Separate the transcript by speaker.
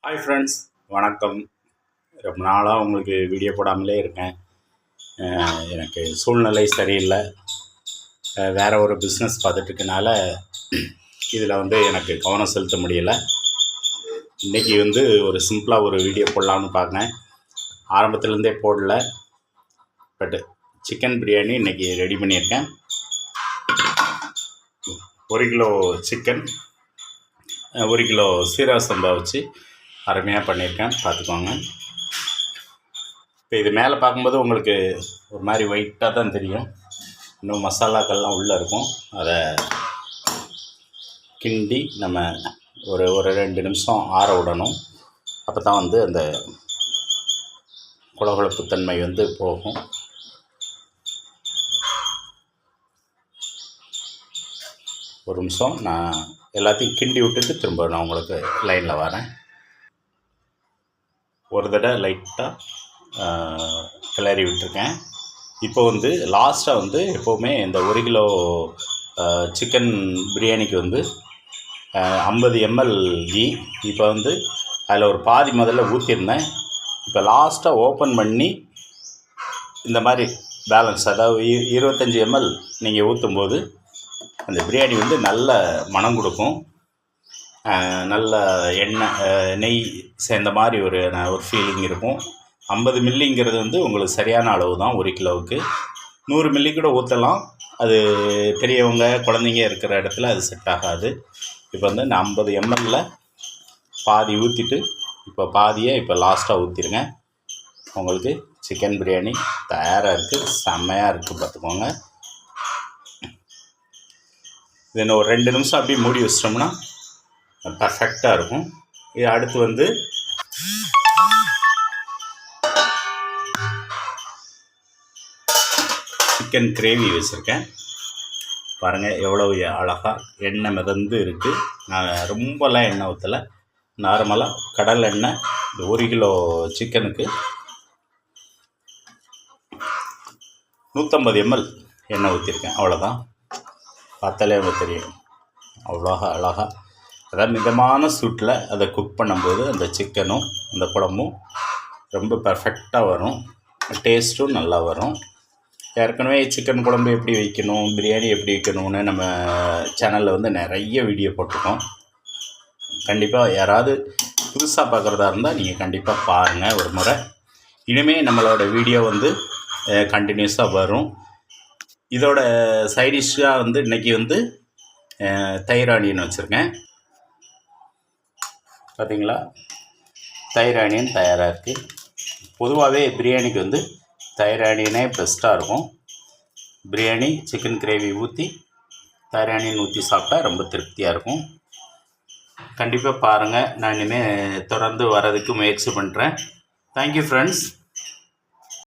Speaker 1: Hi friends, வணக்கம். ரொம்ப நாளாக உங்களுக்கு வீடியோ போடாமலே இருக்கேன். எனக்கு சூழ்நிலை சரியில்லை. வேறு ஒரு பிஸ்னஸ் பார்த்துட்ருக்கனால இதில் எனக்கு கவனம் செலுத்த முடியலை. இன்றைக்கி ஒரு சிம்பிளாக ஒரு வீடியோ போடலான்னு பார்க்கேன். ஆரம்பத்துலேருந்தே போடல. பட்டு சிக்கன் பிரியாணி இன்றைக்கி ரெடி பண்ணியிருக்கேன். 1 கிலோ சிக்கன், 1 கிலோ சீரக சம்பா வச்சு அருமையாக பண்ணியிருக்கேன், பார்த்துக்கோங்க. இப்போ இது மேலே பார்க்கும்போது உங்களுக்கு ஒரு மாதிரி ஒயிட்டாக தான் தெரியும். இன்னும் மசாலாக்கள்லாம் உள்ளே இருக்கும். அதை கிண்டி நம்ம ஒரு 2 நிமிஷம் ஆற விடணும். அப்போ தான் அந்த குளகுளப்புத்தன்மை போகும். ஒரு நிமிஷம் நான் எல்லாத்தையும் கிண்டி விட்டுட்டு திரும்ப நான் உங்களுக்கு லைனில் வரேன். ஒரு தடவை லைட்டாக கிளறி விட்டுருக்கேன். இப்போ லாஸ்ட்டாக எப்போவுமே இந்த 1 கிலோ சிக்கன் பிரியாணிக்கு 50 ml கீ. இப்போ அதில் ஒரு பாதி முதல்ல ஊற்றிருந்தேன். இப்போ லாஸ்ட்டாக ஓப்பன் பண்ணி இந்த மாதிரி பேலன்ஸ், அதாவது 25 ml நீங்கள் ஊற்றும்போது அந்த பிரியாணி நல்ல மனம் கொடுக்கும். நல்ல எண்ணெய் நெய் சேர்ந்த மாதிரி ஒரு ஃபீலிங் இருக்கும். 50 மில்லிங்கிறது உங்களுக்கு சரியான அளவு தான். 1 கிலோவுக்கு 100 மில்லி கூட ஊற்றலாம். அது பெரியவங்க குழந்தைங்க இருக்கிற இடத்துல அது செட் ஆகாது. இப்போ நான் 50 ml பாதி ஊற்றிட்டு இப்போ பாதியை இப்போ லாஸ்ட்டாக ஊற்றிடுங்க. உங்களுக்கு சிக்கன் பிரியாணி தயாராக இருக்குது. செம்மையாக இருக்குது, பார்த்துக்கோங்க. இது இன்னும் ஒரு 2 நிமிஷம் அப்படியே மூடி வச்சிட்டோம்னா பர்ஃபெக்டாக இருக்கும். இது அடுத்து சிக்கன் கிரேவி வச்சுருக்கேன். பாருங்கள் எவ்வளோ அழகாக எண்ணெய் மிதந்து இருக்குது. நான் ரொம்பலாம் எண்ணெய் ஊற்றலை, நார்மலாக கடல் எண்ணெய். இந்த 1 கிலோ சிக்கனுக்கு 150 ml எண்ணெய் ஊற்றிருக்கேன். அவ்வளோதான். பார்த்தாலே உங்களுக்கு தெரியும் அவ்வளோ அழகாக. அதாவது மிதமான சூட்டில் அதை குக் பண்ணும்போது அந்த சிக்கனும் அந்த குழம்பும் ரொம்ப பர்ஃபெக்டாக வரும். டேஸ்ட்டும் நல்லா வரும். ஏற்கனவே சிக்கன் குழம்பு எப்படி வைக்கணும், பிரியாணி எப்படி வைக்கணும்னு நம்ம சேனலில் நிறைய வீடியோ போட்டிருக்கோம். கண்டிப்பாக யாராவது புதுசாக பார்க்குறதா இருந்தால் நீங்கள் கண்டிப்பாக பாருங்கள் ஒரு முறை. இனிமேல் நம்மளோட வீடியோ கண்டினியூஸாக வரும். இதோட சைடிஷ்ஷாக இன்றைக்கி தயிர் ஆனியன் வச்சுருக்கேன். பார்த்தீங்களா, தயிர் ஆனியன் தயாராக இருக்குது. பொதுவாகவே பிரியாணிக்கு தயிர் ஆனியனே பெஸ்ட்டாக இருக்கும். பிரியாணி சிக்கன் கிரேவி ஊற்றி தயிர் ஆனியன் ஊற்றி சாப்பிட்டா ரொம்ப திருப்தியாக இருக்கும். கண்டிப்பாக பாருங்கள். நான் இனிமேல் தொடர்ந்து வரதுக்கு முயற்சி பண்ணுறேன். Thank you friends.